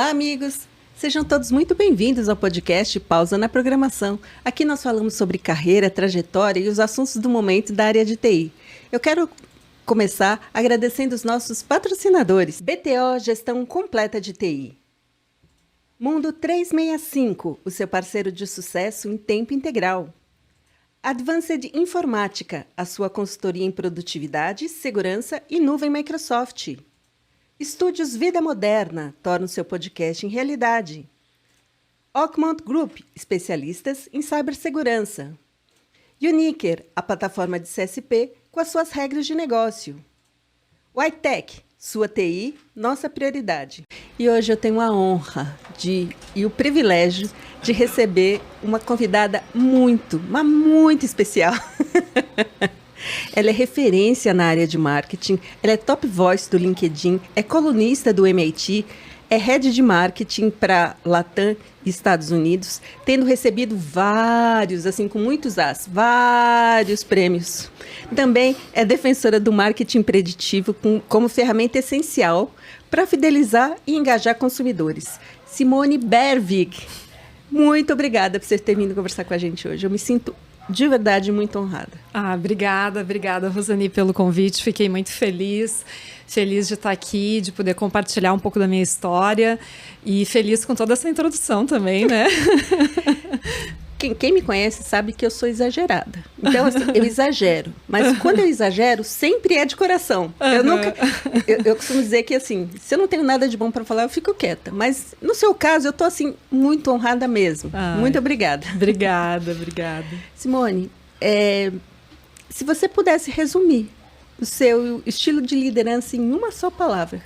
Olá, amigos! Sejam todos muito bem-vindos ao podcast Pausa na Programação. Aqui nós falamos sobre carreira, trajetória e os assuntos do momento da área de TI. Eu quero começar agradecendo os nossos patrocinadores. BTO Gestão Completa de TI. Mundo 365, o seu parceiro de sucesso em tempo integral. Advanced Informática, a sua consultoria em produtividade, segurança e nuvem Microsoft. Estúdios Vida Moderna, torna o seu podcast em realidade. Oakmont Group, especialistas em cibersegurança. Uniker, a plataforma de CSP com as suas regras de negócio. Whitetech, sua TI, nossa prioridade. E hoje eu tenho a honra e o privilégio de receber uma convidada muito especial. Ela é referência na área de marketing, ela é top voice do LinkedIn, é colunista do MIT, é head de marketing para Latam e Estados Unidos, tendo recebido vários prêmios. Também é defensora do marketing preditivo como ferramenta essencial para fidelizar e engajar consumidores. Simone Bervig, muito obrigada por você ter vindo conversar com a gente hoje. Eu me sinto de verdade muito honrada. Obrigada, Rosani, pelo convite. Fiquei muito feliz de estar aqui, de poder compartilhar um pouco da minha história e feliz com toda essa introdução também, né? Quem me conhece sabe que eu sou exagerada. Então, assim, eu exagero. Mas quando eu exagero, sempre é de coração. Eu costumo dizer que, assim, se eu não tenho nada de bom para falar, eu fico quieta. Mas, no seu caso, eu estou, assim, muito honrada mesmo. Muito obrigada. Obrigada. Simone, se você pudesse resumir o seu estilo de liderança em uma só palavra,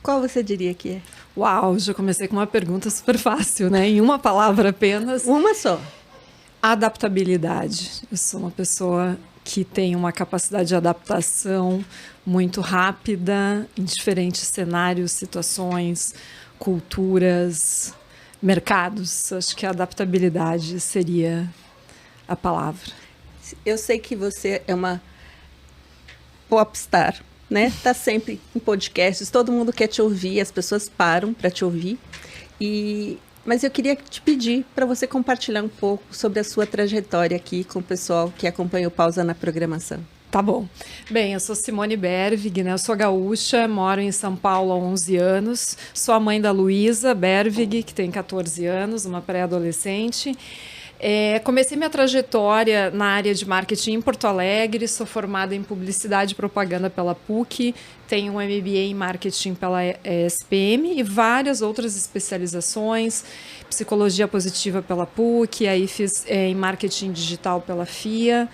qual você diria que é? Uau, já comecei com uma pergunta super fácil, né? Em uma palavra apenas. Uma só. Adaptabilidade. Eu sou uma pessoa que tem uma capacidade de adaptação muito rápida em diferentes cenários, situações, culturas, mercados. Acho que a adaptabilidade seria a palavra. Eu sei que você é uma popstar, né? Tá sempre em podcasts, todo mundo quer te ouvir, as pessoas param para te ouvir. Mas eu queria te pedir para você compartilhar um pouco sobre a sua trajetória aqui com o pessoal que acompanha o Pausa na Programação. Tá bom. Bem, eu sou Simone Bervig, né? Eu sou gaúcha, moro em São Paulo há 11 anos, sou a mãe da Luísa Bervig, que tem 14 anos, uma pré-adolescente. Comecei minha trajetória na área de marketing em Porto Alegre, sou formada em publicidade e propaganda pela PUC, tenho um MBA em marketing pela ESPM e várias outras especializações, psicologia positiva pela PUC, aí fiz em marketing digital pela FIA.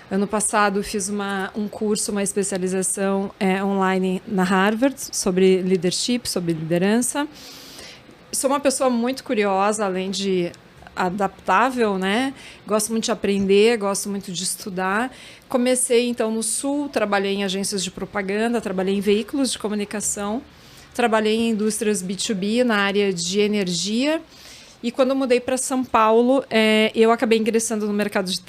Ano passado fiz um curso, uma especialização online na Harvard sobre leadership, sobre liderança. Sou uma pessoa muito curiosa, além de adaptável, né? Gosto muito de aprender, gosto muito de estudar. Comecei, então, no Sul, trabalhei em agências de propaganda, trabalhei em veículos de comunicação, trabalhei em indústrias B2B na área de energia. E quando eu mudei para São Paulo, eu acabei ingressando no mercado de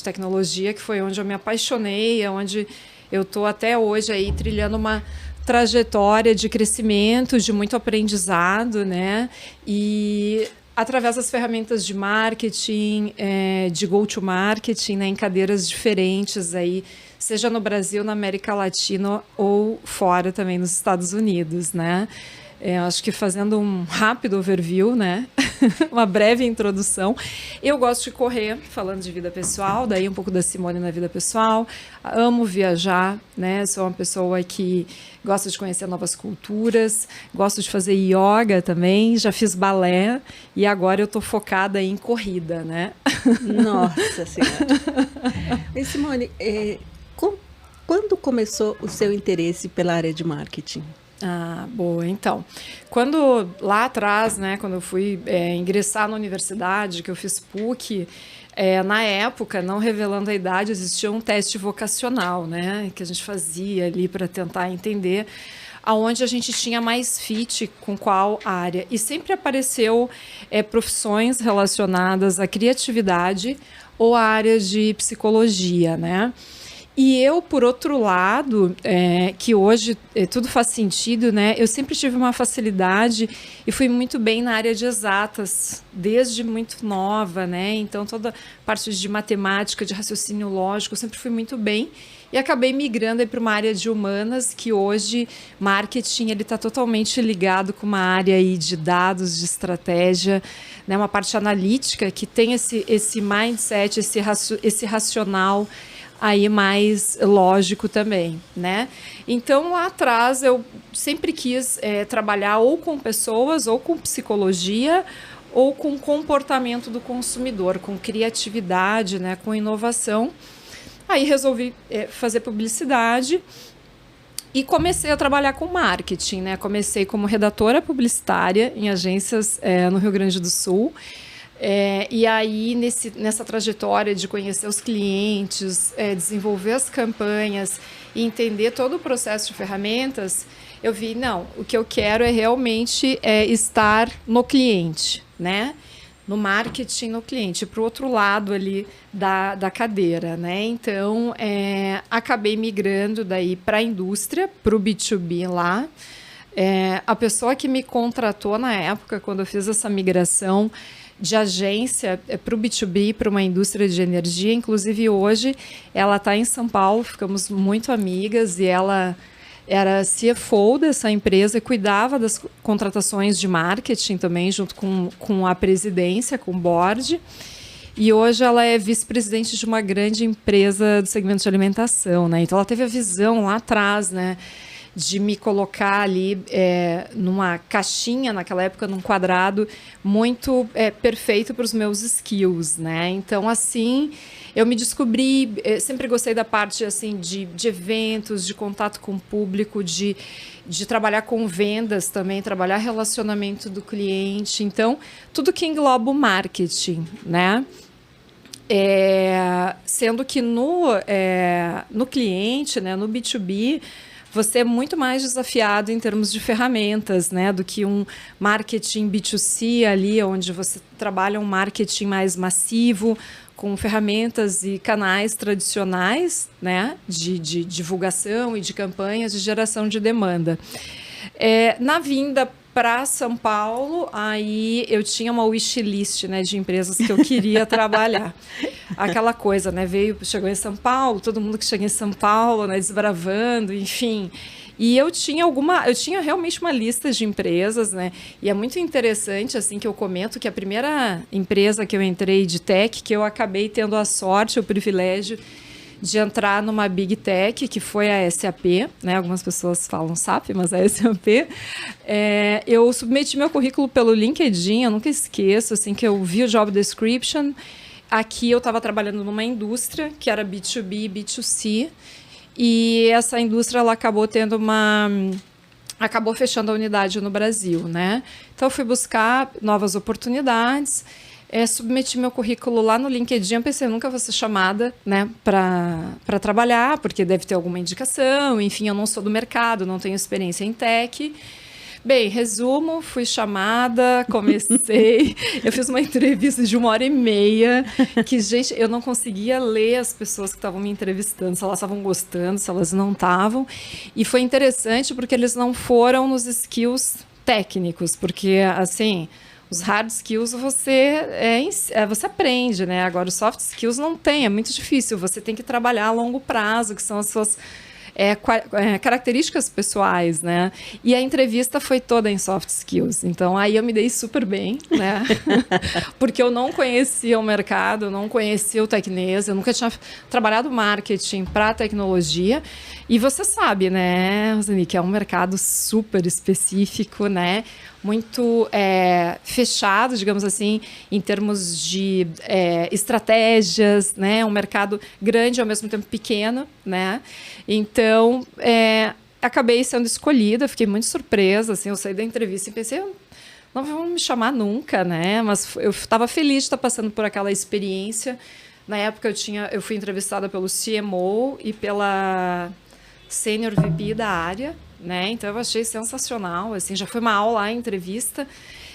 tecnologia, que foi onde eu me apaixonei, onde eu estou até hoje aí trilhando uma trajetória de crescimento, de muito aprendizado, né? E através das ferramentas de marketing, de go-to-marketing, né, em cadeiras diferentes, aí, seja no Brasil, na América Latina ou fora também nos Estados Unidos, né? Acho que fazendo um rápido overview, né? Uma breve introdução. Eu gosto de correr, falando de vida pessoal, daí um pouco da Simone na vida pessoal. Amo viajar, né? Sou uma pessoa que gosta de conhecer novas culturas, gosto de fazer yoga também, já fiz balé e agora eu estou focada em corrida, né? Nossa Senhora! E Simone, quando começou o seu interesse pela área de marketing? Boa. Então, quando lá atrás, né, quando eu fui ingressar na universidade, que eu fiz PUC, na época, não revelando a idade, existia um teste vocacional, né, que a gente fazia ali para tentar entender aonde a gente tinha mais fit com qual área. E sempre apareceu profissões relacionadas à criatividade ou à área de psicologia, né? E eu, por outro lado, que hoje tudo faz sentido, né? Eu sempre tive uma facilidade e fui muito bem na área de exatas, desde muito nova, né? Então, toda a parte de matemática, de raciocínio lógico, eu sempre fui muito bem. E acabei migrando para uma área de humanas, que hoje, marketing, ele está totalmente ligado com uma área aí de dados, de estratégia, né? Uma parte analítica que tem esse mindset, esse racional aí mais lógico também, né? Então, lá atrás, eu sempre quis trabalhar ou com pessoas, ou com psicologia, ou com comportamento do consumidor, com criatividade, né? Com inovação. Aí resolvi fazer publicidade e comecei a trabalhar com marketing, né? Comecei como redatora publicitária em agências no Rio Grande do Sul. E aí, nessa trajetória de conhecer os clientes, desenvolver as campanhas e entender todo o processo de ferramentas, eu vi, não, o que eu quero é realmente estar no cliente, né? No marketing, no cliente, para o outro lado ali da cadeira, né? Então, acabei migrando daí para a indústria, para o B2B lá. A pessoa que me contratou na época, quando eu fiz essa migração de agência para o B2B, para uma indústria de energia. Inclusive, hoje, ela está em São Paulo, ficamos muito amigas, e ela era CFO dessa empresa e cuidava das contratações de marketing também, junto com a presidência, com o board. E hoje ela é vice-presidente de uma grande empresa do segmento de alimentação, né? Então, ela teve a visão lá atrás, né, de me colocar ali numa caixinha, naquela época, num quadrado muito perfeito para os meus skills, né? Então, assim, eu me descobri, sempre gostei da parte assim de eventos, de contato com o público, de trabalhar com vendas também, trabalhar relacionamento do cliente. Então, tudo que engloba o marketing, né? Sendo que no cliente, né, no B2B, você é muito mais desafiado em termos de ferramentas, né, do que um marketing B2C ali, onde você trabalha um marketing mais massivo, com ferramentas e canais tradicionais, né, de divulgação e de campanhas de geração de demanda. Na vinda para São Paulo, aí eu tinha uma wishlist, né, de empresas que eu queria trabalhar. Aquela coisa, né, chegou em São Paulo, todo mundo que chega em São Paulo, né, desbravando, enfim. E eu tinha realmente uma lista de empresas, né? E é muito interessante, assim, que eu comento que a primeira empresa que eu entrei de tech, que eu acabei tendo a sorte, o privilégio de entrar numa Big Tech, que foi a SAP, né? Algumas pessoas falam SAP, mas é SAP. Eu submeti meu currículo pelo LinkedIn, eu nunca esqueço, assim, que eu vi o job description. Aqui eu estava trabalhando numa indústria, que era B2B e B2C, e essa indústria ela acabou fechando a unidade no Brasil, né? Então, eu fui buscar novas oportunidades, submeti meu currículo lá no LinkedIn, eu pensei, nunca vou ser chamada, né, para trabalhar, porque deve ter alguma indicação, enfim, eu não sou do mercado, não tenho experiência em tech. Bem, resumo, fui chamada, comecei, eu fiz uma entrevista de 1h30, que, gente, eu não conseguia ler as pessoas que estavam me entrevistando, se elas estavam gostando, se elas não estavam, e foi interessante porque eles não foram nos skills técnicos, porque, assim, os hard skills você aprende, né? Agora, os soft skills não tem, é muito difícil, você tem que trabalhar a longo prazo, que são as suas características pessoais, né? E a entrevista foi toda em soft skills. Então, aí eu me dei super bem, né? Porque eu não conhecia o mercado, eu não conhecia o tecnês, eu nunca tinha trabalhado marketing para tecnologia. E você sabe, né, Rosane, que é um mercado super específico, né? Muito fechado, digamos assim, em termos de estratégias, né? Um mercado grande, ao mesmo tempo pequeno, né? Então, acabei sendo escolhida, fiquei muito surpresa, assim, eu saí da entrevista e pensei, não vão me chamar nunca, né? Mas eu estava feliz de estar passando por aquela experiência. Na época, eu fui entrevistada pelo CMO e pela Senior VP da área, né? Então eu achei sensacional, assim, já foi uma aula a entrevista.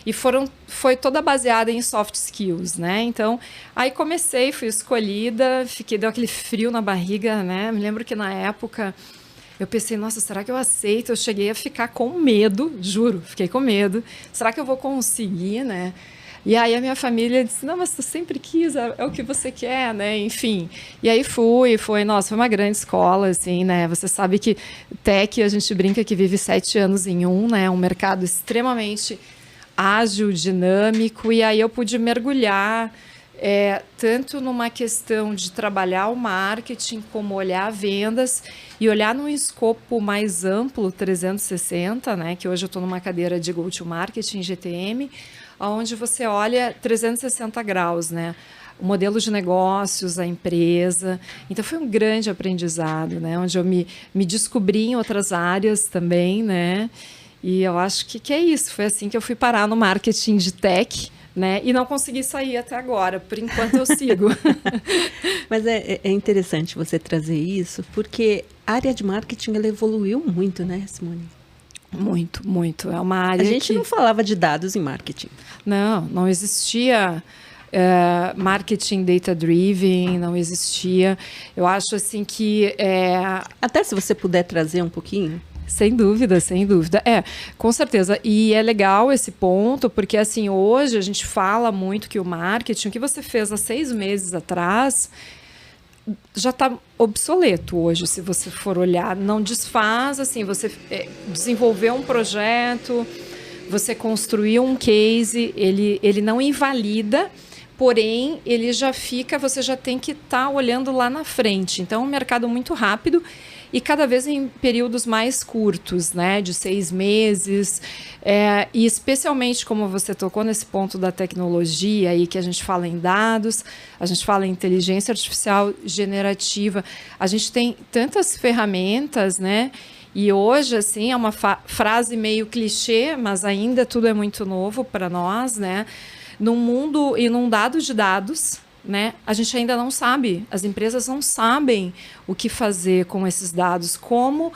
E foi toda baseada em soft skills, né? Então, aí comecei, fui escolhida, deu aquele frio na barriga, né? Me lembro que na época eu pensei, nossa, será que eu aceito? Eu cheguei a ficar com medo, juro, fiquei com medo. Será que eu vou conseguir, né? E aí a minha família disse, não, mas tu sempre quis, é o que você quer, né? Enfim. E aí nossa, foi uma grande escola, assim, né? Você sabe que tech, a gente brinca que vive 7 anos em um, né? Um mercado extremamente ágil, dinâmico, e aí eu pude mergulhar tanto numa questão de trabalhar o marketing, como olhar vendas e olhar num escopo mais amplo, 360, né? Que hoje eu estou numa cadeira de Go-to-Marketing, GTM, onde você olha 360 graus, né? O modelo de negócios, a empresa. Então, foi um grande aprendizado, né? Onde eu me descobri em outras áreas também, né? E eu acho que é isso. Foi assim que eu fui parar no marketing de tech, né? E não consegui sair até agora. Por enquanto, eu sigo. Mas é interessante você trazer isso, porque a área de marketing ela evoluiu muito, né, Simone? Muito, muito. É uma área A gente não falava de dados em marketing. Não existia marketing data-driven, não existia. Eu acho assim que... Até se você puder trazer um pouquinho. Sem dúvida, sem dúvida. Com certeza. E é legal esse ponto, porque assim, hoje a gente fala muito que o marketing, o que você fez há 6 meses atrás, já está obsoleto hoje, se você for olhar. Não desfaz, assim, você desenvolveu um projeto, você construiu um case, ele não invalida, porém, ele já fica, você já tem que estar olhando lá na frente. Então, é um mercado muito rápido e cada vez em períodos mais curtos, né, de 6 meses, e especialmente como você tocou nesse ponto da tecnologia aí, que a gente fala em dados, a gente fala em inteligência artificial generativa, a gente tem tantas ferramentas, né, e hoje, assim, é uma frase meio clichê, mas ainda tudo é muito novo para nós, né, num mundo inundado de dados, né? A gente ainda não sabe, as empresas não sabem o que fazer com esses dados, como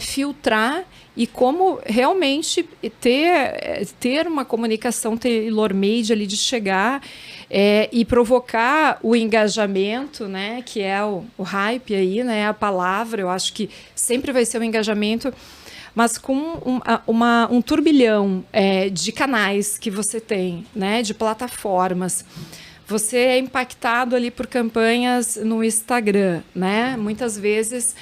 filtrar e como realmente ter uma comunicação tailor-made ali de chegar e provocar o engajamento, né? Que é o hype aí, né? A palavra, eu acho que sempre vai ser o engajamento, mas com um turbilhão de canais que você tem, né? De plataformas. Você é impactado ali por campanhas no Instagram, né? Muitas vezes,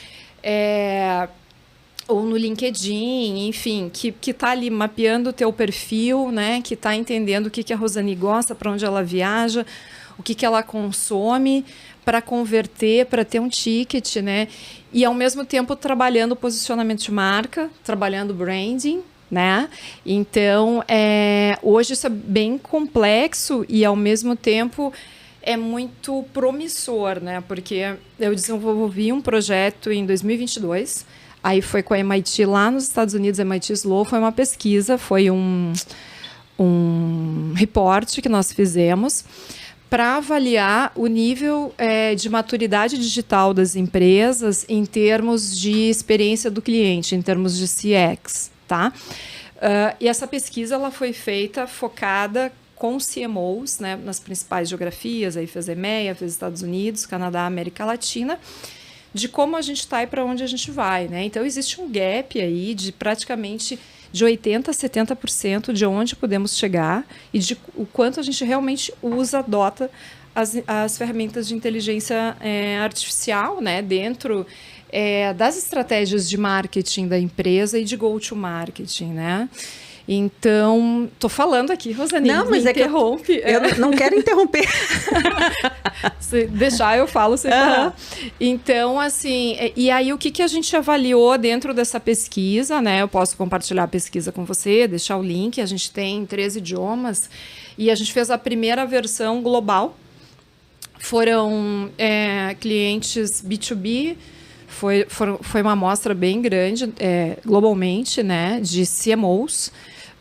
ou no LinkedIn, enfim, que está ali mapeando o teu perfil, né? Que está entendendo o que a Rosane gosta, para onde ela viaja, o que ela consome, para converter, para ter um ticket, né? E, ao mesmo tempo, trabalhando o posicionamento de marca, trabalhando branding, né? Então, hoje isso é bem complexo e, ao mesmo tempo, é muito promissor, né? Porque eu desenvolvi um projeto em 2022, aí foi com a MIT lá nos Estados Unidos, a MIT Sloan, foi uma pesquisa, foi um reporte que nós fizemos para avaliar o nível de maturidade digital das empresas em termos de experiência do cliente, em termos de CX. Tá? E essa pesquisa ela foi feita focada com CMOs, né, nas principais geografias, aí fez EMEA, fez Estados Unidos, Canadá, América Latina, de como a gente está e para onde a gente vai. Né? Então, existe um gap aí de praticamente de 80% a 70% de onde podemos chegar e de o quanto a gente realmente adota as ferramentas de inteligência artificial, né, dentro das estratégias de marketing da empresa e de go-to-marketing, né? Então, estou falando aqui, Rosane, não, mas interrompe. Eu não quero interromper. Se deixar, eu falo sem parar. Então, assim, e aí o que a gente avaliou dentro dessa pesquisa, né? Eu posso compartilhar a pesquisa com você, deixar o link, a gente tem em 3 idiomas, e a gente fez a primeira versão global. Foram clientes B2B, foi uma amostra bem grande, globalmente, né, de CMOs,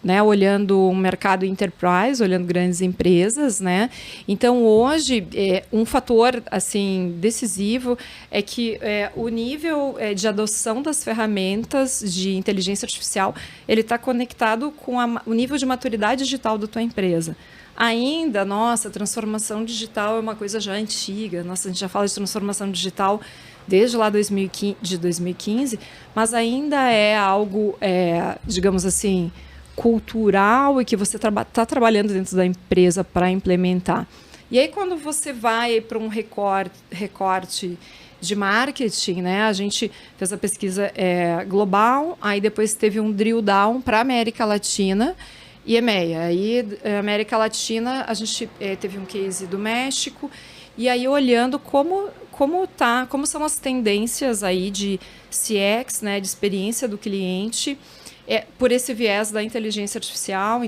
né, olhando o mercado enterprise, olhando grandes empresas, né? Então, hoje, um fator assim decisivo é que o nível de adoção das ferramentas de inteligência artificial ele está conectado com o nível de maturidade digital da tua empresa. Ainda, nossa, transformação digital é uma coisa já antiga. Nossa, a gente já fala de transformação digital desde lá de 2015, mas ainda é algo, digamos assim, cultural e que você está trabalhando dentro da empresa para implementar. E aí, quando você vai para um recorte de marketing, né, a gente fez a pesquisa global, aí depois teve um drill down para a América Latina e EMEA. Aí, América Latina, a gente teve um case do México, e aí olhando como são as tendências aí de CX, né, de experiência do cliente, por esse viés da inteligência artificial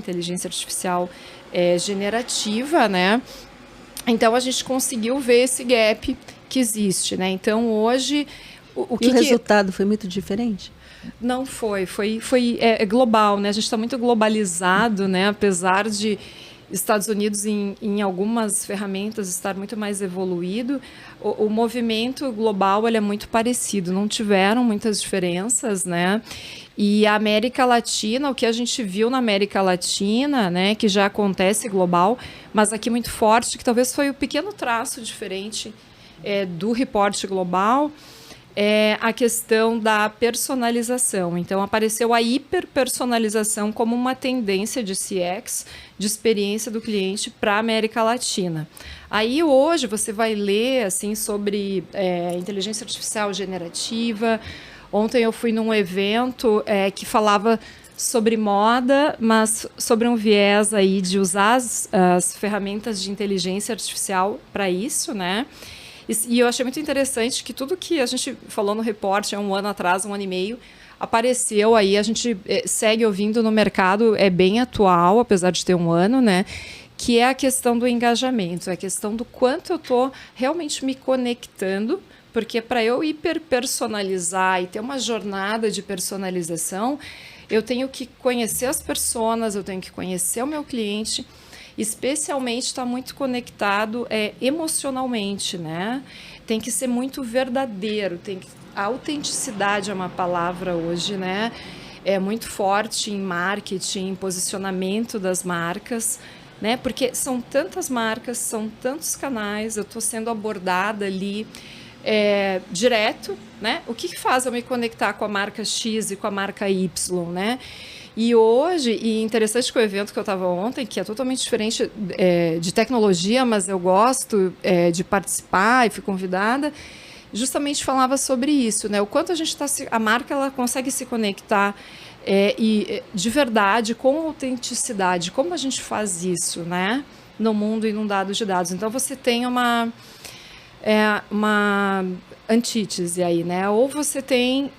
generativa, né? Então, a gente conseguiu ver esse gap que existe, né? Então, hoje... O resultado foi muito diferente? Não foi global, né? A gente está muito globalizado, né? Apesar de Estados Unidos, em algumas ferramentas, estar muito mais evoluído, o movimento global ele é muito parecido, não tiveram muitas diferenças, né? E a América Latina, o que a gente viu na América Latina, né, que já acontece global, mas aqui muito forte, que talvez foi o pequeno traço diferente do reporte global, é a questão da personalização. Então, apareceu a hiperpersonalização como uma tendência de CX, de experiência do cliente para a América Latina. Aí, hoje, você vai ler assim, sobre inteligência artificial generativa. Ontem eu fui num evento que falava sobre moda, mas sobre um viés aí de usar as ferramentas de inteligência artificial para isso, né? E eu achei muito interessante que tudo que a gente falou no repórter há um ano atrás, um ano e meio, apareceu aí, a gente segue ouvindo no mercado, é bem atual, apesar de ter um ano, né? Que é a questão do engajamento, é a questão do quanto eu estou realmente me conectando, porque para eu hiperpersonalizar e ter uma jornada de personalização, eu tenho que conhecer as pessoas, eu tenho que conhecer o meu cliente, especialmente está muito conectado emocionalmente, né? Tem que ser muito verdadeiro, a autenticidade é uma palavra hoje, né? É muito forte em marketing, em posicionamento das marcas, né? Porque são tantas marcas, são tantos canais, eu estou sendo abordada ali direto, né? O que faz eu me conectar com a marca X e com a marca Y, né? E hoje, e interessante que o evento que eu estava ontem, que é totalmente diferente de tecnologia, mas eu gosto de participar e fui convidada, justamente falava sobre isso, né? O quanto a marca ela consegue se conectar de verdade, com autenticidade. Como a gente faz isso, né? No mundo inundado de dados. Então, você tem uma antítese aí, né? Ou você tem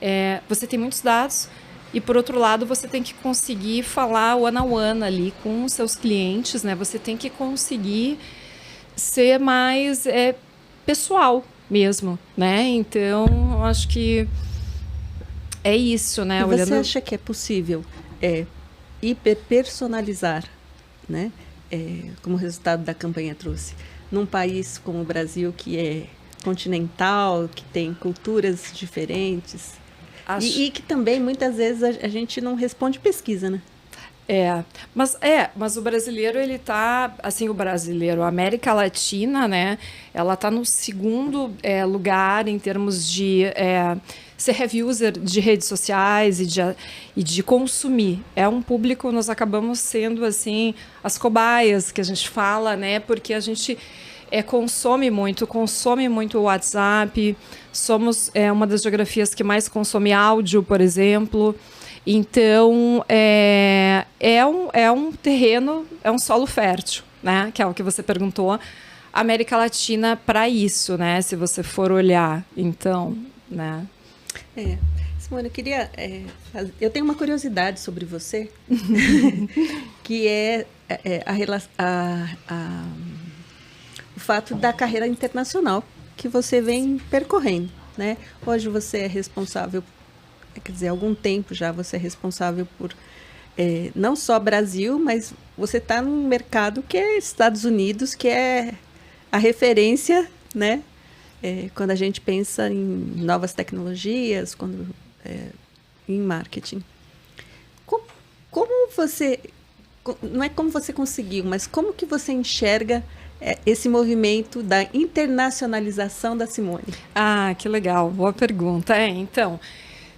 muitos dados, e, por outro lado, você tem que conseguir falar one-on-one ali com os seus clientes, né? Você tem que conseguir ser mais pessoal mesmo, né? Então, eu acho que é isso, né? E você acha que é possível hiperpersonalizar, né? Como o resultado da campanha trouxe, num país como o Brasil, que é continental, que tem culturas diferentes... E que também, muitas vezes, a gente não responde pesquisa, né? Mas o brasileiro, ele tá, assim, a América Latina, né, ela tá no segundo lugar em termos de ser heavy user de redes sociais e de consumir. É um público, nós acabamos sendo, assim, as cobaias que a gente fala, né, porque a gente... consome muito o WhatsApp, somos uma das geografias que mais consome áudio, por exemplo. Então, é um terreno, é um solo fértil, né? Que é o que você perguntou. América Latina para isso, né? Se você for olhar, então, né? Simone, eu tenho uma curiosidade sobre você, que é o fato da carreira internacional que você vem percorrendo, né? Hoje você é responsável, quer dizer, há algum tempo já você é responsável por não só Brasil, mas você está num mercado que é Estados Unidos, que é a referência, né? Quando a gente pensa em novas tecnologias, em marketing. Como você... Não é como você conseguiu, mas como que você enxerga esse movimento da internacionalização da Simone? Ah, que legal, boa pergunta. Então,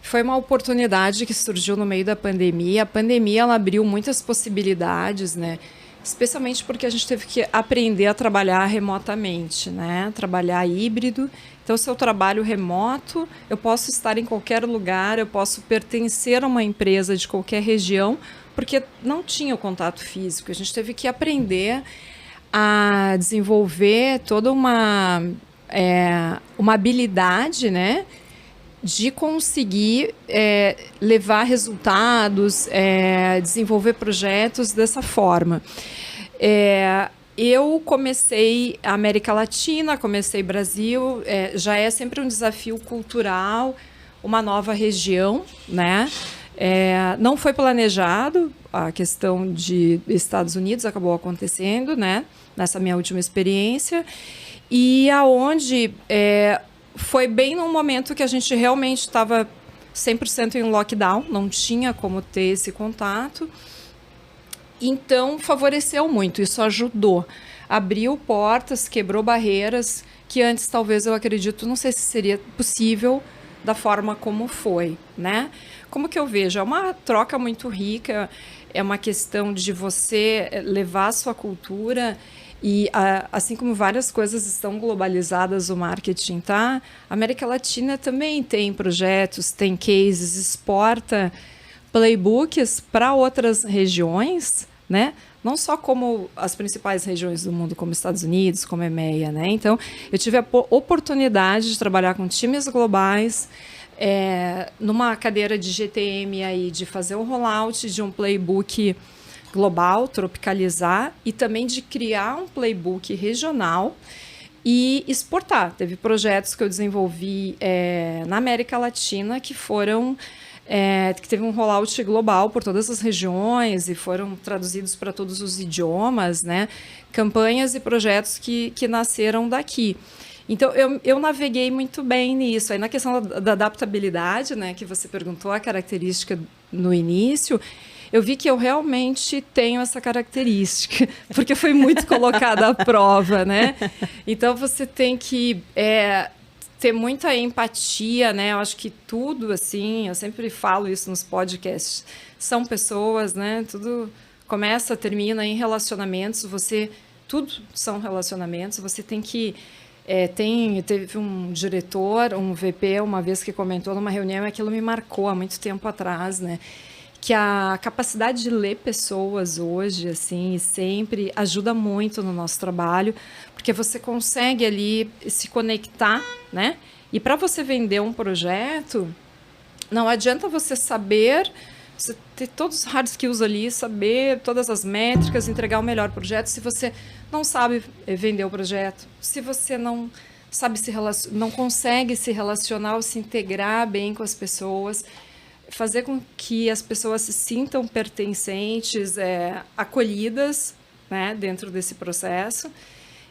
foi uma oportunidade que surgiu no meio da pandemia. A pandemia ela abriu muitas possibilidades, né? Especialmente porque a gente teve que aprender a trabalhar remotamente, né? Trabalhar híbrido. Então, se eu trabalho remoto, eu posso estar em qualquer lugar, eu posso pertencer a uma empresa de qualquer região, porque não tinha o contato físico. A gente teve que aprender a desenvolver toda uma habilidade, né, de conseguir levar resultados, desenvolver projetos dessa forma. Eu comecei a América Latina, comecei Brasil, já é sempre um desafio cultural, uma nova região, né? Não foi planejado, a questão de Estados Unidos acabou acontecendo, né? Nessa minha última experiência, e aonde foi bem num momento que a gente realmente estava 100% em lockdown, não tinha como ter esse contato. Então, favoreceu muito, isso ajudou. Abriu portas, quebrou barreiras que antes, talvez, eu acredito, não sei se seria possível da forma como foi, né? Como que eu vejo? É uma troca muito rica, é uma questão de você levar a sua cultura e, assim como várias coisas estão globalizadas, o marketing, tá? A América Latina também tem projetos, tem cases, exporta playbooks para outras regiões, né? Não só como as principais regiões do mundo, como Estados Unidos, como EMEA, né? Então, eu tive a oportunidade de trabalhar com times globais, numa cadeira de GTM aí, de fazer o rollout de um playbook global, tropicalizar, e também de criar um playbook regional e exportar. Teve projetos que eu desenvolvi na América Latina que foram... que teve um rollout global por todas as regiões e foram traduzidos para todos os idiomas, né? Campanhas e projetos que nasceram daqui. Então, eu naveguei muito bem nisso. Aí, na questão da adaptabilidade, né, que você perguntou, a característica no início, eu vi que eu realmente tenho essa característica, porque foi muito colocada à prova, né? Então, você tem que... ter muita empatia, né? Eu acho que tudo, assim, eu sempre falo isso nos podcasts, são pessoas, né? Tudo começa, termina em relacionamentos, tudo são relacionamentos, você tem que... teve um diretor, um VP, uma vez que comentou numa reunião, e aquilo me marcou há muito tempo atrás, né? Que a capacidade de ler pessoas hoje, assim, sempre ajuda muito no nosso trabalho, porque você consegue ali se conectar, né? E para você vender um projeto, não adianta você saber, você ter todos os hard skills ali, saber todas as métricas, entregar o melhor projeto, se você não sabe vender o projeto, se você não sabe não consegue se relacionar ou se integrar bem com as pessoas, fazer com que as pessoas se sintam pertencentes, acolhidas, né, dentro desse processo.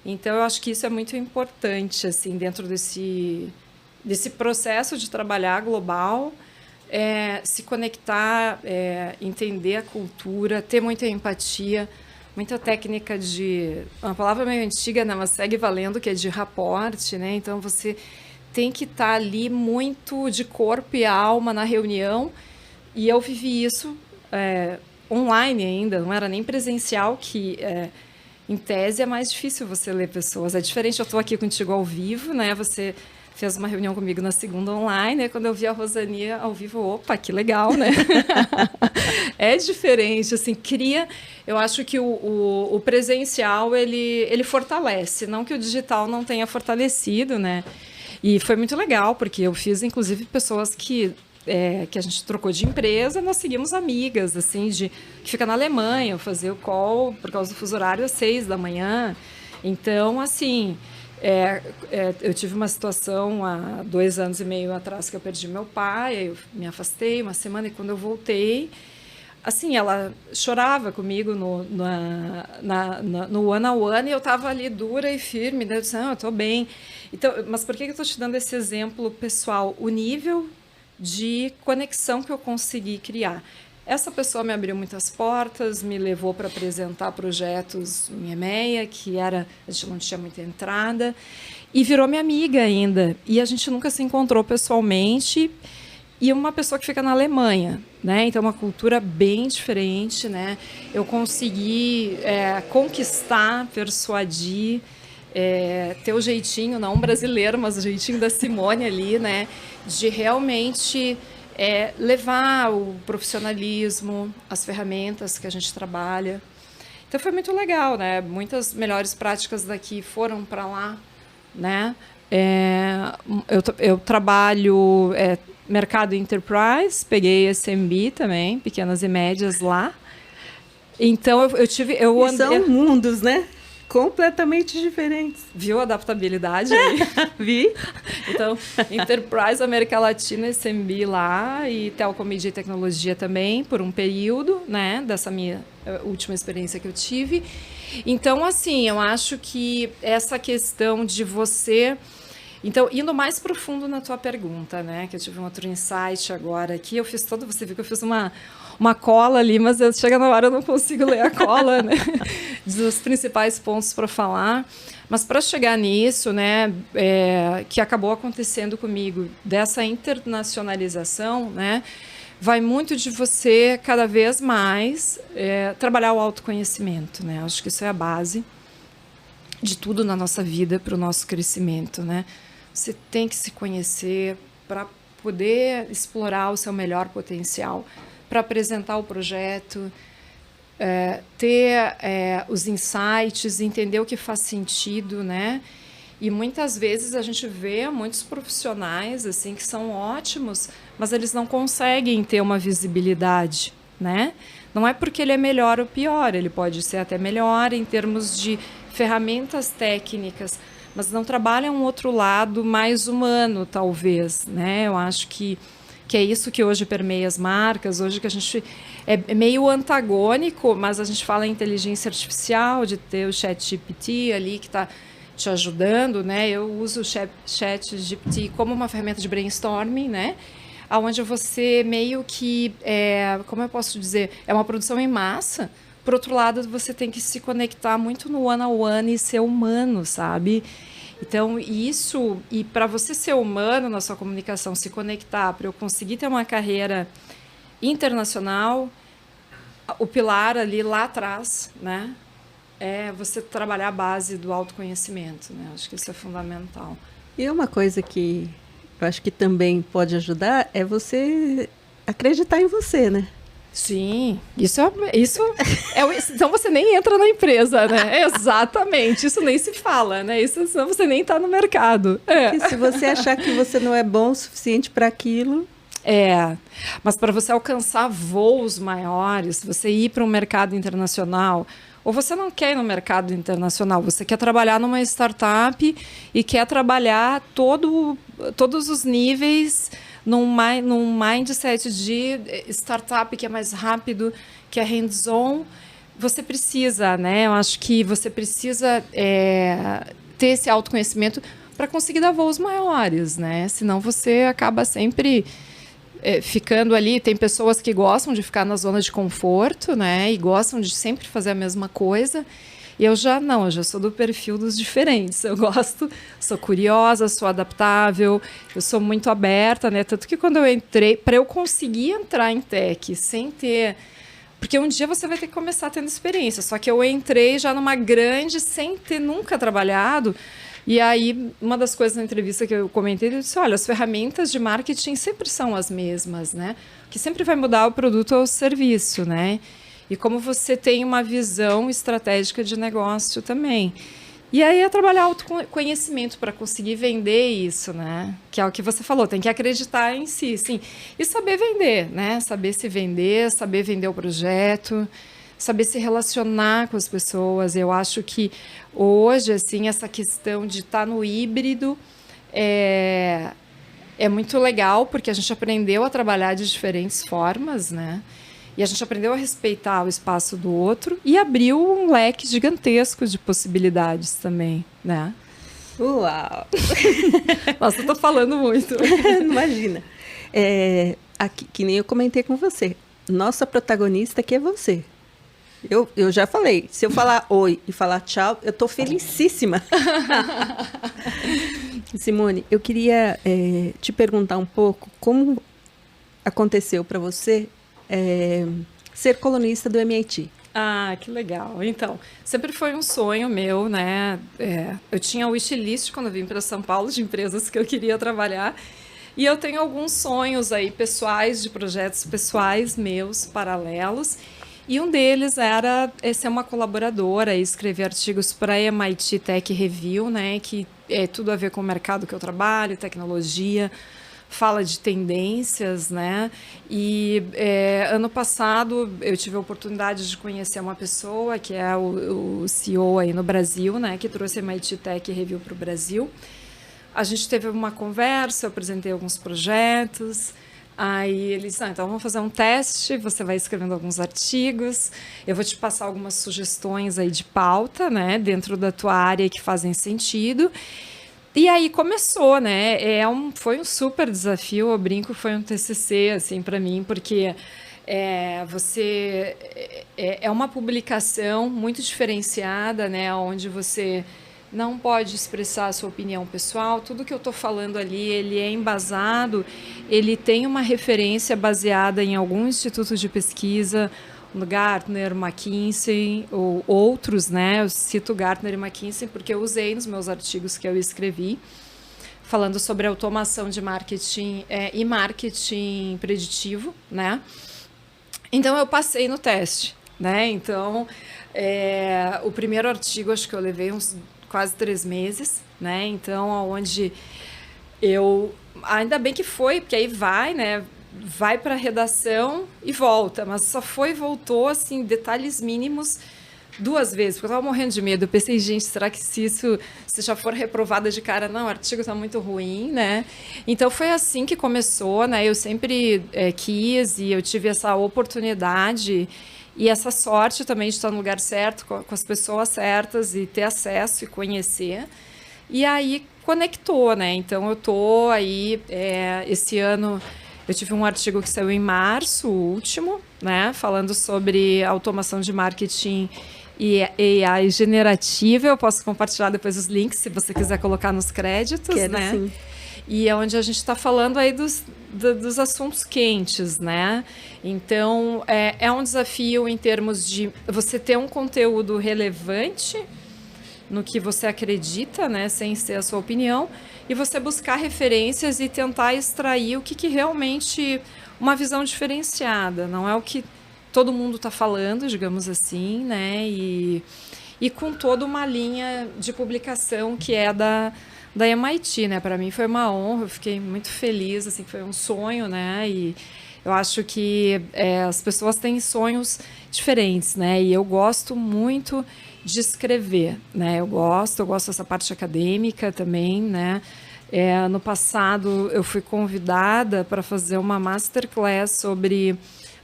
Então, eu acho que isso é muito importante, assim, dentro desse processo de trabalhar global, se conectar, entender a cultura, ter muita empatia, muita técnica uma palavra meio antiga, né, mas segue valendo, que é de raporte, né? Então, você tem que estar ali muito de corpo e alma na reunião, e eu vivi isso online ainda, não era nem presencial, que em tese é mais difícil você ler pessoas. É diferente, eu estou aqui contigo ao vivo, né? Você fez uma reunião comigo na segunda online, e quando eu vi a Rosania ao vivo, opa, que legal, né? É diferente, assim, eu acho que o presencial, ele fortalece, não que o digital não tenha fortalecido, né? E foi muito legal, porque eu fiz, inclusive, pessoas que a gente trocou de empresa, nós seguimos amigas, assim, que fica na Alemanha, eu fazia o call, por causa do fuso horário, às 6 da manhã. Então, assim, eu tive uma situação há 2 anos e meio atrás que eu perdi meu pai, aí eu me afastei uma semana, e quando eu voltei, assim, ela chorava comigo no one-on-one, e eu estava ali dura e firme, daí eu disse, não, eu estou bem. Então, mas por que eu estou te dando esse exemplo pessoal? O nível de conexão que eu consegui criar. Essa pessoa me abriu muitas portas, me levou para apresentar projetos em EMEA, a gente não tinha muita entrada, e virou minha amiga ainda. E a gente nunca se encontrou pessoalmente, e uma pessoa que fica na Alemanha, né? Então, uma cultura bem diferente, né? Eu consegui conquistar, persuadir, ter o jeitinho, não brasileiro, mas o jeitinho da Simone ali, né? De realmente levar o profissionalismo, as ferramentas que a gente trabalha. Então, foi muito legal, né? Muitas melhores práticas daqui foram para lá, né? Eu trabalho mercado enterprise, peguei SMB também, pequenas e médias lá. Então, são mundos, né? Completamente diferentes. Viu a adaptabilidade aí? Vi. Então, Enterprise, América Latina, SMB lá, e Telecomedia e Tecnologia também, por um período, né, dessa minha última experiência que eu tive. Então, assim, eu acho que essa questão de você... Então, indo mais profundo na tua pergunta, né, que eu tive um outro insight agora aqui, você viu que eu fiz uma cola ali, mas chega na hora eu não consigo ler a cola, né, dos principais pontos para falar. Mas para chegar nisso, né, que acabou acontecendo comigo, dessa internacionalização, né, vai muito de você cada vez mais trabalhar o autoconhecimento, né? Acho que isso é a base de tudo na nossa vida para o nosso crescimento, né? Você tem que se conhecer para poder explorar o seu melhor potencial, para apresentar o projeto, ter os insights, entender o que faz sentido, né? E muitas vezes a gente vê muitos profissionais assim que são ótimos, mas eles não conseguem ter uma visibilidade, né? Não é porque ele é melhor ou pior, ele pode ser até melhor em termos de ferramentas técnicas, mas não trabalha um outro lado mais humano, talvez, né? Eu acho que é isso que hoje permeia as marcas, hoje que a gente é meio antagônico, mas a gente fala em inteligência artificial, de ter o ChatGPT ali que está te ajudando, né? Eu uso o ChatGPT como uma ferramenta de brainstorming, né? Onde você meio que, como eu posso dizer, é uma produção em massa. Por outro lado, você tem que se conectar muito no one-on-one e ser humano, sabe? Então, isso, e para você ser humano na sua comunicação, se conectar, para eu conseguir ter uma carreira internacional, o pilar ali lá atrás, né? É você trabalhar a base do autoconhecimento, né? Acho que isso é fundamental. E uma coisa que eu acho que também pode ajudar é você acreditar em você, né? Sim, então você nem entra na empresa, né? Exatamente, isso nem se fala, né? Isso, senão você nem está no mercado. Porque se você achar que você não é bom o suficiente para aquilo... mas para você alcançar voos maiores, você ir para um mercado internacional, ou você não quer ir no mercado internacional, você quer trabalhar numa startup e quer trabalhar todos os níveis num mindset de startup que é mais rápido, que é hands-on, você precisa, né? Eu acho que você precisa ter esse autoconhecimento para conseguir dar voos maiores, né? Senão você acaba sempre ficando ali. Tem pessoas que gostam de ficar na zona de conforto, né? E gostam de sempre fazer a mesma coisa. E eu já sou do perfil dos diferentes. Eu gosto, sou curiosa, sou adaptável, eu sou muito aberta, né? Tanto que quando eu entrei, para eu conseguir entrar em tech sem ter... Porque um dia você vai ter que começar tendo experiência. Só que eu entrei já numa grande, sem ter nunca trabalhado. E aí, uma das coisas na entrevista que eu comentei, eu disse, olha, as ferramentas de marketing sempre são as mesmas, né? O que sempre vai mudar o produto ou o serviço, né? E como você tem uma visão estratégica de negócio também. E aí é trabalhar autoconhecimento para conseguir vender isso, né? Que é o que você falou, tem que acreditar em si, sim. E saber vender, né? Saber se vender, saber vender o projeto, saber se relacionar com as pessoas. Eu acho que hoje, assim, essa questão de estar no híbrido é muito legal, porque a gente aprendeu a trabalhar de diferentes formas, né? E a gente aprendeu a respeitar o espaço do outro e abriu um leque gigantesco de possibilidades também, né? Uau! Nossa, eu tô falando muito. Imagina. Aqui, que nem eu comentei com você. Nossa protagonista aqui é você. Eu já falei. Se eu falar oi e falar tchau, eu tô felicíssima. Simone, eu queria te perguntar um pouco como aconteceu para você ser colunista do MIT. Ah, que legal. Então, sempre foi um sonho meu, né? Eu tinha o wishlist quando eu vim para São Paulo de empresas que eu queria trabalhar. E eu tenho alguns sonhos aí pessoais, de projetos pessoais meus, paralelos. E um deles era ser uma colaboradora e escrever artigos para a MIT Tech Review, né? Que é tudo a ver com o mercado que eu trabalho, tecnologia, fala de tendências, né? E ano passado eu tive a oportunidade de conhecer uma pessoa que é o CEO aí no Brasil, né? Que trouxe a MIT Tech Review para o Brasil. A gente teve uma conversa, eu apresentei alguns projetos. Aí ele disse, então vamos fazer um teste, você vai escrevendo alguns artigos, eu vou te passar algumas sugestões aí de pauta, né? Dentro da tua área que fazem sentido. E aí começou, né? Foi um super desafio, eu brinco, foi um TCC, assim, para mim, porque é uma publicação muito diferenciada, né? Onde você não pode expressar a sua opinião pessoal, tudo que eu estou falando ali, ele é embasado, ele tem uma referência baseada em algum instituto de pesquisa, Gartner, McKinsey ou outros, né? Eu cito Gartner e McKinsey porque eu usei nos meus artigos que eu escrevi, falando sobre automação de marketing e marketing preditivo, né? Então eu passei no teste, né? Então o primeiro artigo acho que eu levei uns quase 3 meses, né? Então, onde ainda bem que foi, porque aí vai, né? Vai para a redação e volta, mas só foi e voltou, assim, detalhes mínimos 2 vezes, porque eu estava morrendo de medo. Eu pensei, gente, será que se já for reprovada de cara, não, o artigo está muito ruim, né? Então, foi assim que começou, né? Eu sempre quis e eu tive essa oportunidade e essa sorte também de estar no lugar certo, com as pessoas certas e ter acesso e conhecer. E aí conectou, né? Então eu tô aí, esse ano eu tive um artigo que saiu em março, o último, né? Falando sobre automação de marketing e AI generativa. Eu posso compartilhar depois os links, se você quiser colocar nos créditos, Quero, né? Sim. E é onde a gente está falando aí dos assuntos quentes, né? Então, é um desafio em termos de você ter um conteúdo relevante no que você acredita, né? Sem ser a sua opinião, e você buscar referências e tentar extrair o que realmente uma visão diferenciada, não é o que todo mundo está falando, digamos assim, né? E com toda uma linha de publicação que é da MIT, né? Para mim foi uma honra, eu fiquei muito feliz, assim, foi um sonho, né? E eu acho que as pessoas têm sonhos diferentes, né? E eu gosto muito de escrever, né? Eu gosto dessa parte acadêmica também, né? No passado eu fui convidada para fazer uma masterclass sobre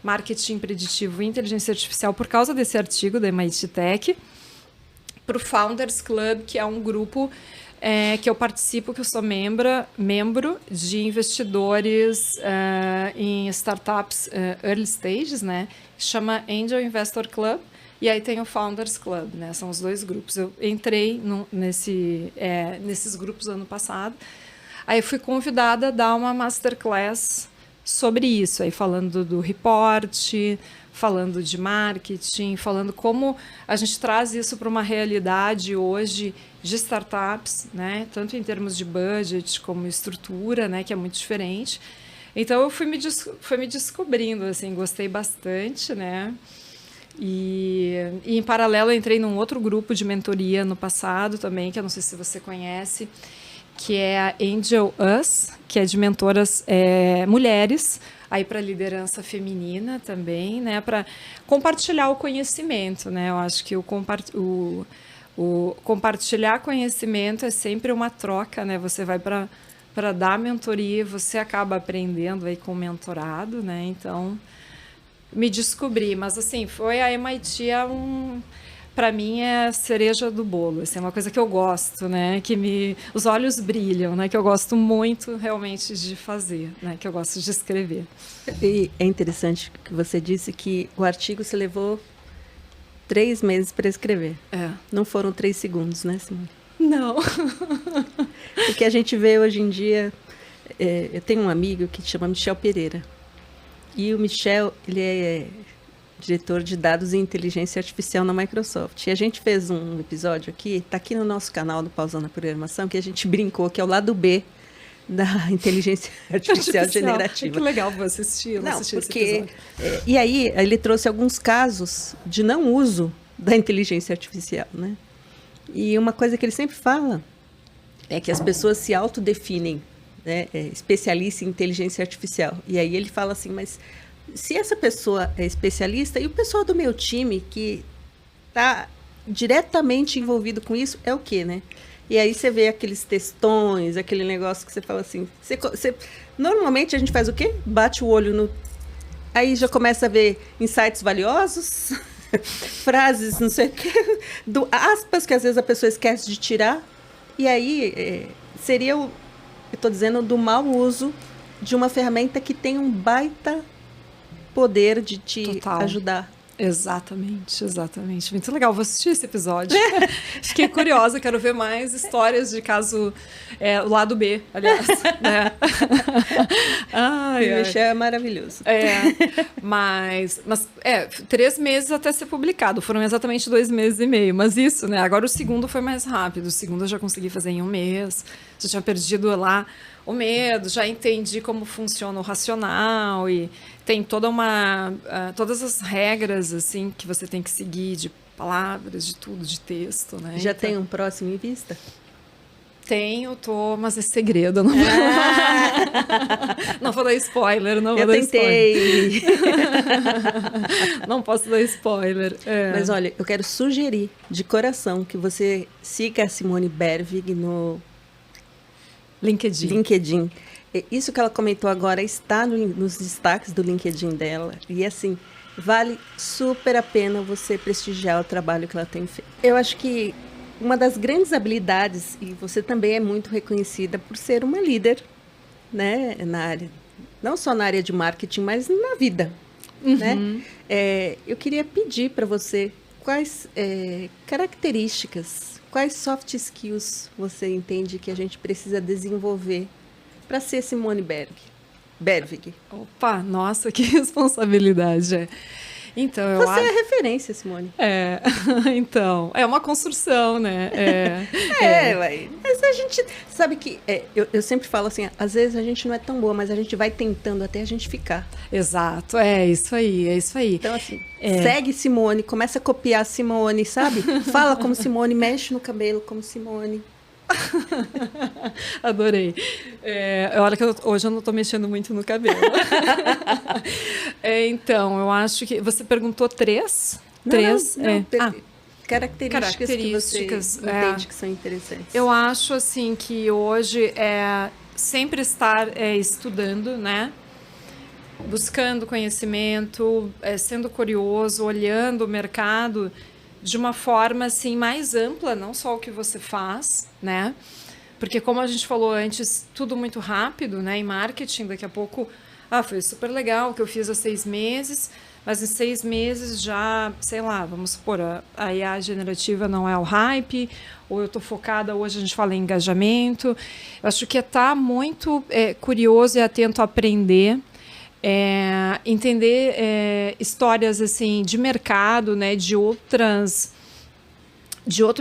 marketing preditivo e inteligência artificial por causa desse artigo da MIT Tech, para o Founders Club, que é um grupo que eu participo, que eu sou membro de investidores em startups early stages, né? Que chama Angel Investor Club. E aí tem o Founders Club, né? São os 2 grupos. Eu entrei nesses grupos ano passado. Aí fui convidada a dar uma masterclass sobre isso, aí falando do report, falando de marketing, falando como a gente traz isso para uma realidade hoje de startups, né? Tanto em termos de budget como estrutura, né? Que é muito diferente. Então eu fui me descobrindo, assim, gostei bastante, né? E em paralelo eu entrei num outro grupo de mentoria no passado também, que eu não sei se você conhece, que é a Angel Us, que é de mentoras mulheres, aí para liderança feminina também, né, para compartilhar o conhecimento, né? Eu acho que o compartilhar conhecimento é sempre uma troca, né? Você vai para dar mentoria, você acaba aprendendo aí com o mentorado, né? Então me descobrir. Mas, assim, foi a MIT para mim é a cereja do bolo, assim, é uma coisa que eu gosto, né, os olhos brilham, né, que eu gosto muito realmente de fazer, né, que eu gosto de escrever. E é interessante que você disse que o artigo você levou 3 meses para escrever. Não foram 3 segundos, né, Simone? Não. O que a gente vê hoje em dia, eu tenho um amigo que chama Michel Pereira, e o Michel, ele é diretor de dados e inteligência artificial na Microsoft. E a gente fez um episódio aqui, está aqui no nosso canal do Pausando a Programação, que a gente brincou, que é o lado B da inteligência artificial generativa. Que legal, vou assistir, Não, assistir porque, esse episódio. E aí, ele trouxe alguns casos de não uso da inteligência artificial, né? E uma coisa que ele sempre fala é que as pessoas se autodefinem, né, especialista em inteligência artificial. E aí ele fala assim, mas se essa pessoa é especialista, e o pessoal do meu time que está diretamente envolvido com isso, é o quê, né? E aí você vê aqueles textões, aquele negócio que você fala assim... Normalmente a gente faz o quê? Bate o olho no... Aí já começa a ver insights valiosos, frases, não sei o quê, aspas que às vezes a pessoa esquece de tirar. E aí seria, eu estou dizendo, do mau uso de uma ferramenta que tem um baita poder de te ajudar. Exatamente. Muito legal, vou assistir esse episódio. Fiquei curiosa, quero ver mais histórias de caso, o lado B, aliás. Né? O Michel é maravilhoso. Mas 3 meses até ser publicado, foram exatamente 2 meses e meio, mas isso, né? Agora o segundo foi mais rápido, o segundo eu já consegui fazer em 1 mês, já tinha perdido lá o medo, já entendi como funciona o racional e tem todas as regras assim que você tem que seguir de palavras, de tudo, de texto, né? Já tem um próximo em vista? Tenho, mas é segredo, não vou dar spoiler, Eu tentei. Não posso dar spoiler. Mas olha, eu quero sugerir de coração que você siga a Simone Bervig no LinkedIn. Isso que ela comentou agora está nos destaques do LinkedIn dela. E assim, vale super a pena você prestigiar o trabalho que ela tem feito. Eu acho que uma das grandes habilidades, e você também é muito reconhecida por ser uma líder, né, na área, não só na área de marketing, mas na vida. Né? Eu queria pedir para você quais características, quais soft skills você entende que a gente precisa desenvolver para ser Simone Bervig. Opa, nossa, que responsabilidade. Então, você é referência, Simone. Então, é uma construção, né? Mas a gente sabe que eu sempre falo assim, às vezes a gente não é tão boa, mas a gente vai tentando até a gente ficar. Exato, é isso aí. Então, assim, segue Simone, começa a copiar Simone, sabe? Fala como Simone, mexe no cabelo como Simone. Adorei. Olha que hoje eu não estou mexendo muito no cabelo. Então, eu acho que você perguntou 3? Características que você entende que são interessantes. Eu acho assim que hoje é sempre estar estudando, né? Buscando conhecimento, sendo curioso, olhando o mercado de uma forma assim mais ampla, não só o que você faz, né? Porque como a gente falou antes, tudo muito rápido, né? Em marketing, daqui a pouco, foi super legal o que eu fiz há 6 meses, mas em 6 meses já, sei lá, vamos supor, a IA generativa não é o hype, ou eu estou focada, hoje a gente fala em engajamento. Eu acho que estar muito curioso e atento a aprender, entender histórias assim de mercado, né, de outros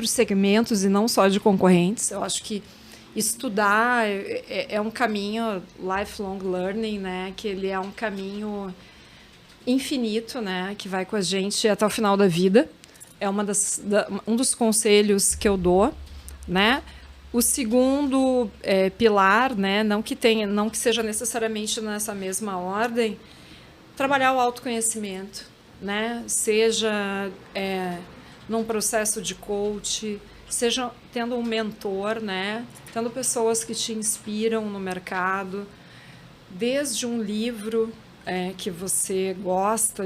segmentos e não só de concorrentes. Eu acho que estudar é um caminho lifelong learning, né, que ele é um caminho infinito, né, que vai com a gente até o final da vida. É um dos conselhos que eu dou, né? O segundo pilar, né, não que seja necessariamente nessa mesma ordem, trabalhar o autoconhecimento, né, seja num processo de coach, seja tendo um mentor, né, tendo pessoas que te inspiram no mercado, desde um livro, que você gosta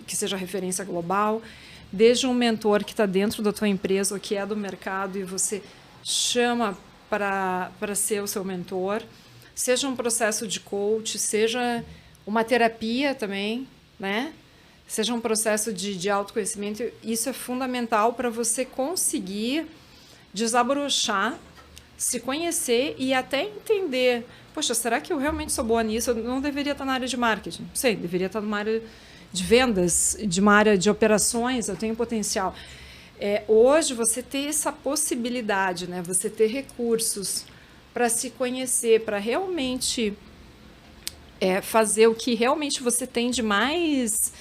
que seja referência global, desde um mentor que está dentro da tua empresa ou que é do mercado e você chama para ser o seu mentor, seja um processo de coach, seja uma terapia também, né? Seja um processo de autoconhecimento, isso é fundamental para você conseguir desabrochar, se conhecer e até entender, poxa, será que eu realmente sou boa nisso? Eu não deveria estar na área de marketing. Não sei, deveria estar numa área de vendas, de uma área de operações, eu tenho potencial. Hoje, você ter essa possibilidade, né? Você ter recursos para se conhecer, para realmente fazer o que realmente você tem de mais...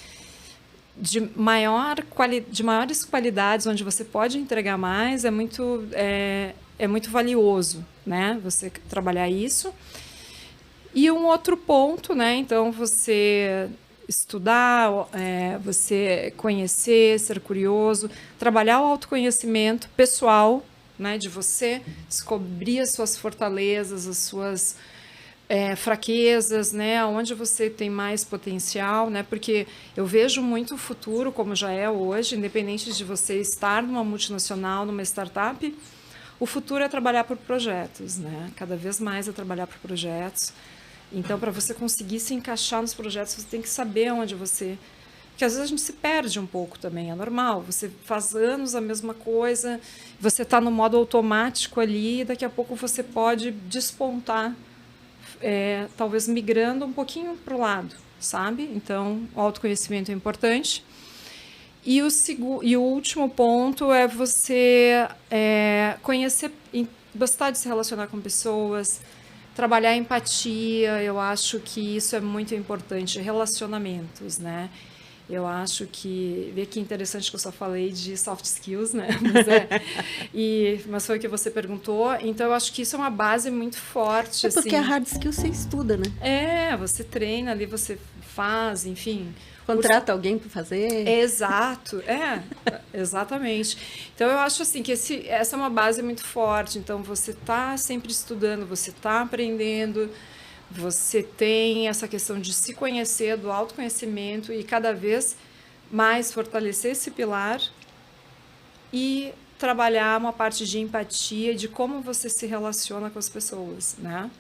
de maiores qualidades, onde você pode entregar mais, é muito valioso, né? Você trabalhar isso. E um outro ponto, né? Então, você estudar, você conhecer, ser curioso, trabalhar o autoconhecimento pessoal, né? De você descobrir as suas fortalezas, as suas fraquezas, né? Onde você tem mais potencial, né? Porque eu vejo muito o futuro, como já é hoje, independente de você estar numa multinacional, numa startup, o futuro é trabalhar por projetos, né? Cada vez mais é trabalhar por projetos. Então, para você conseguir se encaixar nos projetos, você tem que saber onde você... Porque às vezes a gente se perde um pouco também, é normal. Você faz anos a mesma coisa, você está no modo automático ali, e daqui a pouco você pode despontar, talvez migrando um pouquinho para o lado, sabe? Então, o autoconhecimento é importante. E o último ponto é você conhecer, gostar de se relacionar com pessoas, trabalhar a empatia. Eu acho que isso é muito importante, relacionamentos, né? Eu acho que... Vê que interessante que eu só falei de soft skills, né? Mas foi o que você perguntou. Então, eu acho que isso é uma base muito forte. Porque a hard skill você estuda, né? Você treina ali, você faz, enfim... Contrata alguém para fazer. Exato, exatamente. Então, eu acho assim que essa é uma base muito forte. Então, você está sempre estudando, você está aprendendo, você tem essa questão de se conhecer, do autoconhecimento e cada vez mais fortalecer esse pilar e trabalhar uma parte de empatia, de como você se relaciona com as pessoas, né?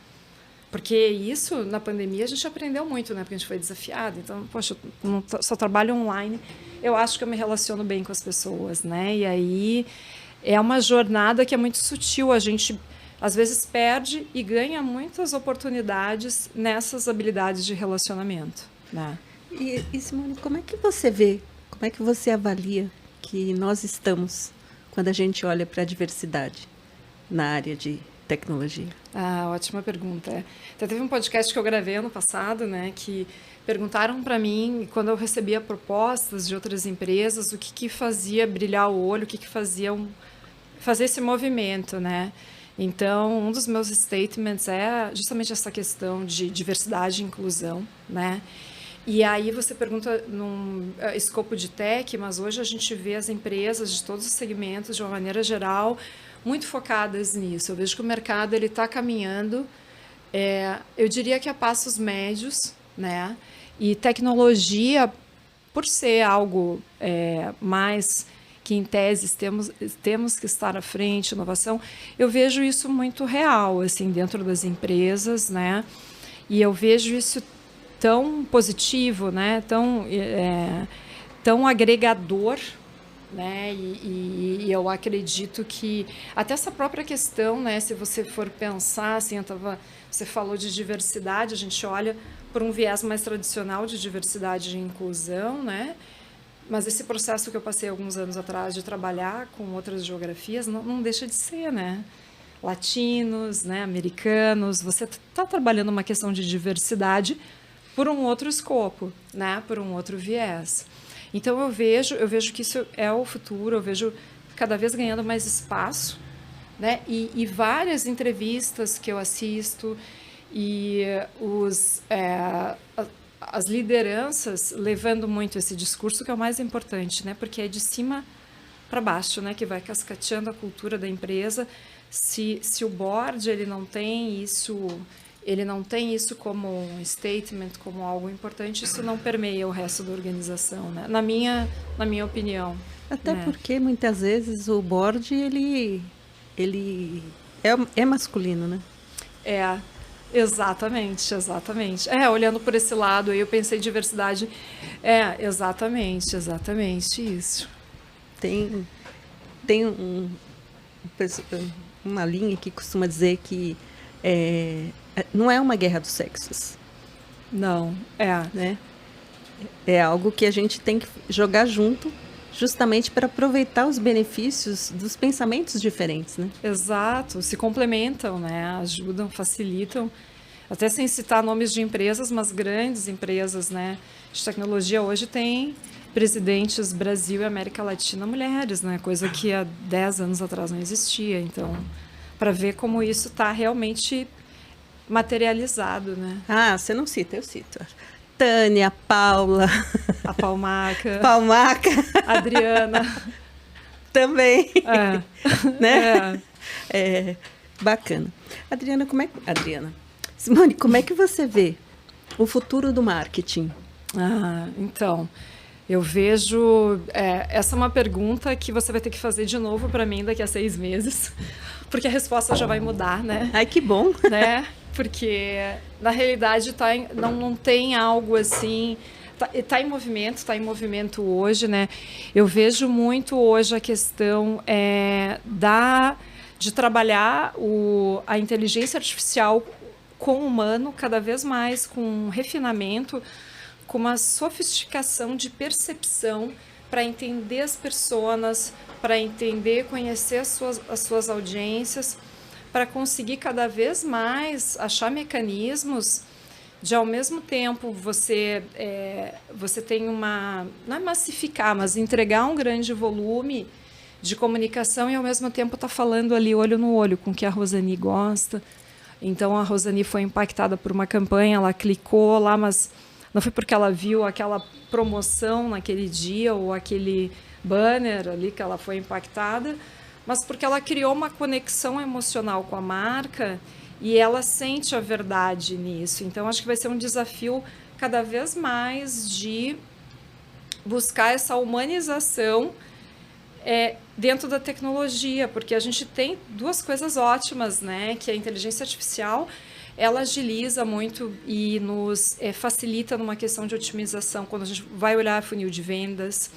Porque isso, na pandemia, a gente aprendeu muito, né? Porque a gente foi desafiado. Então, poxa, eu só trabalho online, eu acho que eu me relaciono bem com as pessoas, né? E aí é uma jornada que é muito sutil. A gente, às vezes, perde e ganha muitas oportunidades nessas habilidades de relacionamento, né? E Simone, como é que você vê, como é que você avalia que nós estamos quando a gente olha para a diversidade na área de tecnologia? Ótima pergunta. Então, teve um podcast que eu gravei ano passado, né, que perguntaram para mim, quando eu recebia propostas de outras empresas, o que fazia brilhar o olho, o que fazia fazer esse movimento, né? Então, um dos meus statements é justamente essa questão de diversidade e inclusão, né? E aí você pergunta num escopo de tech, mas hoje a gente vê as empresas de todos os segmentos, de uma maneira geral, muito focadas nisso. Eu vejo que o mercado está caminhando, eu diria que a passos médios, né? E tecnologia, por ser algo mais que, em tese, temos que estar à frente, inovação, eu vejo isso muito real, assim, dentro das empresas, né? E eu vejo isso tão positivo, né? Tão agregador, né? E eu acredito que até essa própria questão, né? Se você for pensar, assim, você falou de diversidade, a gente olha por um viés mais tradicional de diversidade e inclusão, né? Mas esse processo que eu passei alguns anos atrás de trabalhar com outras geografias não deixa de ser, né? Latinos, né? Americanos, você está trabalhando uma questão de diversidade por um outro escopo, né? Por um outro viés. Então, eu vejo que isso é o futuro, eu vejo cada vez ganhando mais espaço, né? E várias entrevistas que eu assisto e as lideranças levando muito esse discurso, que é o mais importante, né? Porque é de cima para baixo, né? Que vai cascateando a cultura da empresa. Se o board ele não tem isso ele não tem isso como um statement, como algo importante, isso não permeia o resto da organização, né? Na minha opinião. Até né? porque muitas vezes o board ele é masculino, né? Exatamente. Olhando por esse lado aí, eu pensei diversidade. Exatamente isso. Tem uma linha que costuma dizer que não é uma guerra dos sexos. Não, né? É algo que a gente tem que jogar junto, justamente para aproveitar os benefícios dos pensamentos diferentes, né? Exato, se complementam, né? Ajudam, facilitam, até sem citar nomes de empresas, mas grandes empresas, né? De tecnologia hoje tem presidentes Brasil e América Latina mulheres, né? Coisa que há 10 anos atrás não existia. Então, para ver como isso está realmente materializado, né? Ah, você não cita, eu cito. Tânia, Paula. A Palmaca. Palmaca. Adriana. Também. Né? É. Bacana. Adriana, Simone, como é que você vê o futuro do marketing? Então, eu vejo... essa é uma pergunta que você vai ter que fazer de novo para mim daqui a 6 meses, porque a resposta já vai mudar, né? Ai, que bom! Né? Porque, na realidade, não tem algo assim... Está em movimento hoje, né? Eu vejo muito hoje a questão de trabalhar a inteligência artificial com o humano cada vez mais, com um refinamento, com uma sofisticação de percepção para entender as pessoas, para entender, conhecer as suas audiências, para conseguir cada vez mais achar mecanismos de, ao mesmo tempo, você tem não é massificar, mas entregar um grande volume de comunicação e, ao mesmo tempo, estar falando ali olho no olho com o que a Rosani gosta. Então, a Rosani foi impactada por uma campanha, ela clicou lá, mas não foi porque ela viu aquela promoção naquele dia ou aquele banner ali que ela foi impactada, mas porque ela criou uma conexão emocional com a marca e ela sente a verdade nisso. Então, acho que vai ser um desafio cada vez mais de buscar essa humanização dentro da tecnologia, porque a gente tem 2 coisas ótimas, né? Que a inteligência artificial, ela agiliza muito e nos facilita numa questão de otimização. Quando a gente vai olhar funil de vendas,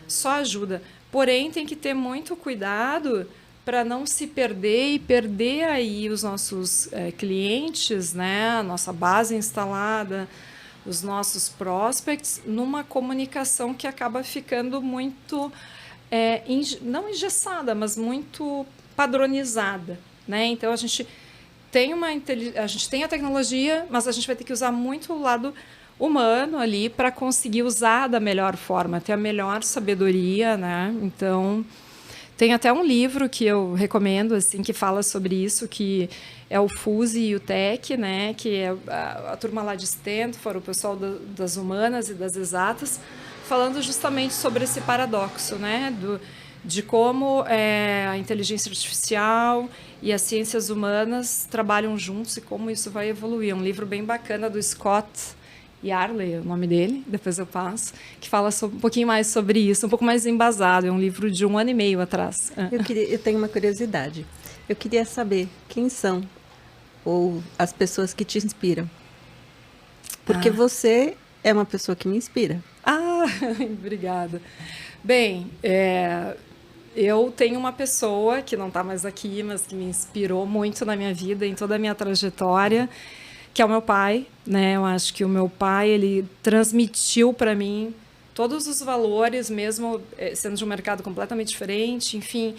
só ajuda. Porém, tem que ter muito cuidado para não se perder e perder aí os nossos clientes, né? A nossa base instalada, os nossos prospects, numa comunicação que acaba ficando muito, não engessada, mas muito padronizada, né? Então, a gente tem a tecnologia, mas a gente vai ter que usar muito o lado humano ali para conseguir usar da melhor forma, ter a melhor sabedoria, né? Então, tem até um livro que eu recomendo, assim, que fala sobre isso, que é o Fuse e o Tech, né? Que é a turma lá de Stanford, o pessoal das humanas e das exatas, falando justamente sobre esse paradoxo, né? De como a inteligência artificial e as ciências humanas trabalham juntos e como isso vai evoluir. É um livro bem bacana do Scott Yarley, o nome dele, depois eu passo, que fala um pouquinho mais sobre isso, um pouco mais embasado. É um livro de 1 ano e meio atrás. Eu tenho uma curiosidade. Eu queria saber quem são ou as pessoas que te inspiram. Porque você é uma pessoa que me inspira. Obrigada. Bem, eu tenho uma pessoa que não está mais aqui, mas que me inspirou muito na minha vida, em toda a minha trajetória, que é o meu pai, né? Eu acho que o meu pai, ele transmitiu para mim todos os valores, mesmo sendo de um mercado completamente diferente, enfim,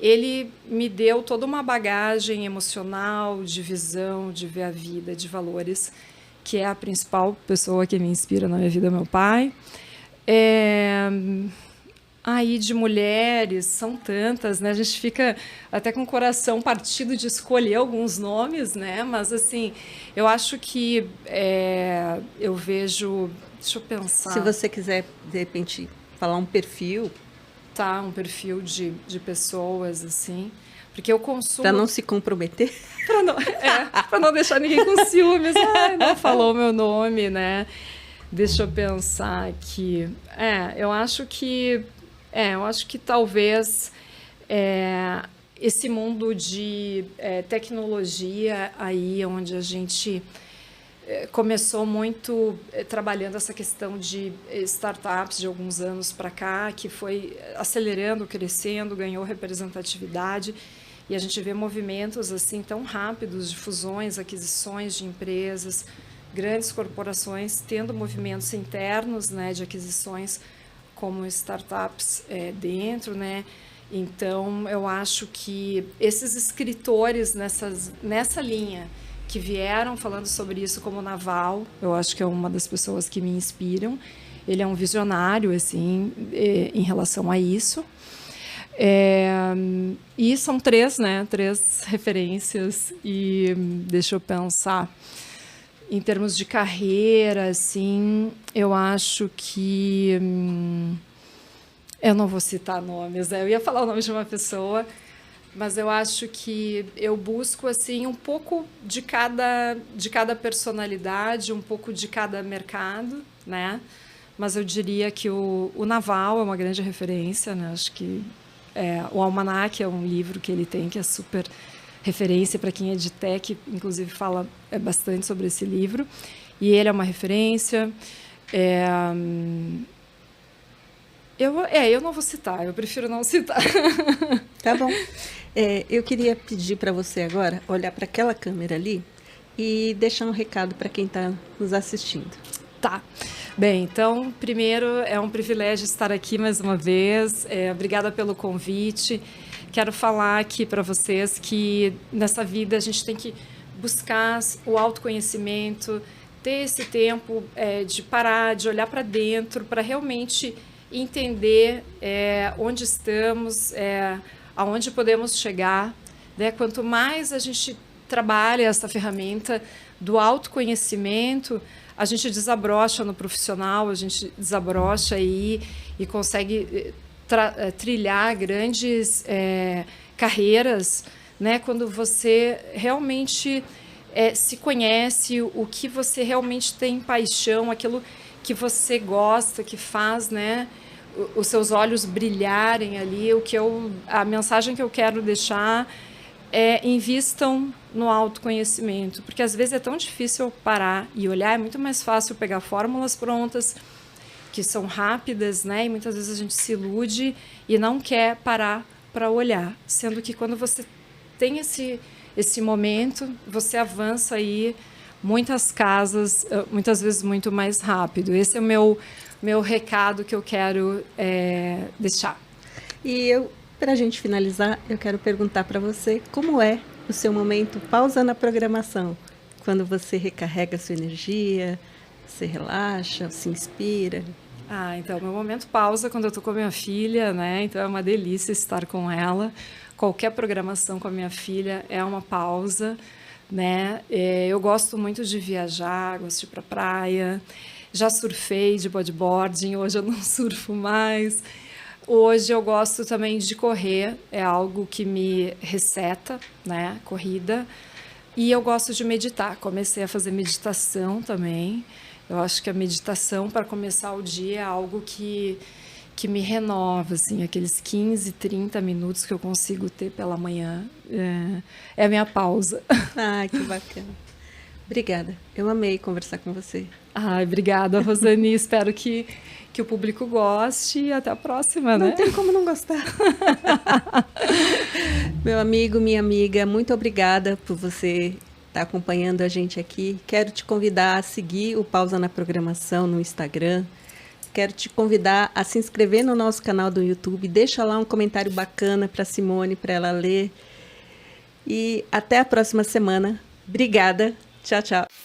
ele me deu toda uma bagagem emocional, de visão, de ver a vida, de valores, que é a principal pessoa que me inspira na minha vida, meu pai. Aí de mulheres, são tantas, né? A gente fica até com o coração partido de escolher alguns nomes, né? Mas, assim, eu acho que eu vejo... Deixa eu pensar. Se você quiser, de repente, falar um perfil... Tá, um perfil de pessoas, assim. Porque eu consumo... Para não se comprometer? Para não deixar ninguém com ciúmes. Não falou meu nome, né? Deixa eu pensar aqui. Eu acho que talvez esse mundo de tecnologia aí, onde a gente começou muito trabalhando essa questão de startups de alguns anos para cá, que foi acelerando, crescendo, ganhou representatividade, e a gente vê movimentos assim tão rápidos de fusões, aquisições de empresas, grandes corporações tendo movimentos internos, né, de aquisições como startups dentro, né? Então, eu acho que esses escritores nessa linha que vieram falando sobre isso, como o Naval, eu acho que é uma das pessoas que me inspiram. Ele é um visionário, assim, em relação a isso. E são três referências. E deixa eu pensar. Em termos de carreira, assim, eu acho que... eu não vou citar nomes, eu ia falar o nome de uma pessoa, mas eu acho que eu busco assim um pouco de cada personalidade, um pouco de cada mercado, né? Mas eu diria que o Naval é uma grande referência, né? Acho que o Almanac é um livro que ele tem que é super referência para quem é de tech, inclusive fala bastante sobre esse livro, e ele é uma referência. Eu não vou citar, eu prefiro não citar. Tá bom. Eu queria pedir para você agora olhar para aquela câmera ali e deixar um recado para quem está nos assistindo. Tá. Bem, então, primeiro, é um privilégio estar aqui mais uma vez. Obrigada pelo convite. Quero falar aqui para vocês que nessa vida a gente tem que buscar o autoconhecimento, ter esse tempo de parar, de olhar para dentro, para realmente entender onde estamos, aonde podemos chegar, né? Quanto mais a gente trabalha essa ferramenta do autoconhecimento, a gente desabrocha no profissional, a gente desabrocha aí e consegue trilhar grandes carreiras, né? Quando você realmente se conhece, o que você realmente tem paixão, aquilo que você gosta, que faz, né, os seus olhos brilharem ali. A mensagem que eu quero deixar invistam no autoconhecimento, porque às vezes é tão difícil parar e olhar, é muito mais fácil pegar fórmulas prontas, que são rápidas, né, e muitas vezes a gente se ilude e não quer parar para olhar, sendo que quando você tem esse momento, você avança aí muitas casas, muitas vezes muito mais rápido. Esse é o meu recado que eu quero deixar. E para a gente finalizar, eu quero perguntar para você como é o seu momento pausa na programação, quando você recarrega a sua energia, você relaxa, se inspira. Então, meu momento pausa quando eu estou com a minha filha, né? Então é uma delícia estar com ela. Qualquer programação com a minha filha é uma pausa, né? Eu gosto muito de viajar, gosto de ir para a praia. Já surfei de bodyboarding, hoje eu não surfo mais. Hoje eu gosto também de correr, é algo que me reseta, né? Corrida. E eu gosto de meditar, comecei a fazer meditação também. Eu acho que a meditação para começar o dia é algo que me renova, assim, aqueles 15, 30 minutos que eu consigo ter pela manhã. É a minha pausa. Que bacana. Obrigada. Eu amei conversar com você. Obrigada, Rosane. Espero que o público goste e até a próxima, né? Não tem como não gostar. Meu amigo, minha amiga, muito obrigada por você estar acompanhando a gente aqui. Quero te convidar a seguir o Pausa na Programação no Instagram. Quero te convidar a se inscrever no nosso canal do YouTube. Deixa lá um comentário bacana para Simone, para ela ler. E até a próxima semana. Obrigada. Tchau, tchau.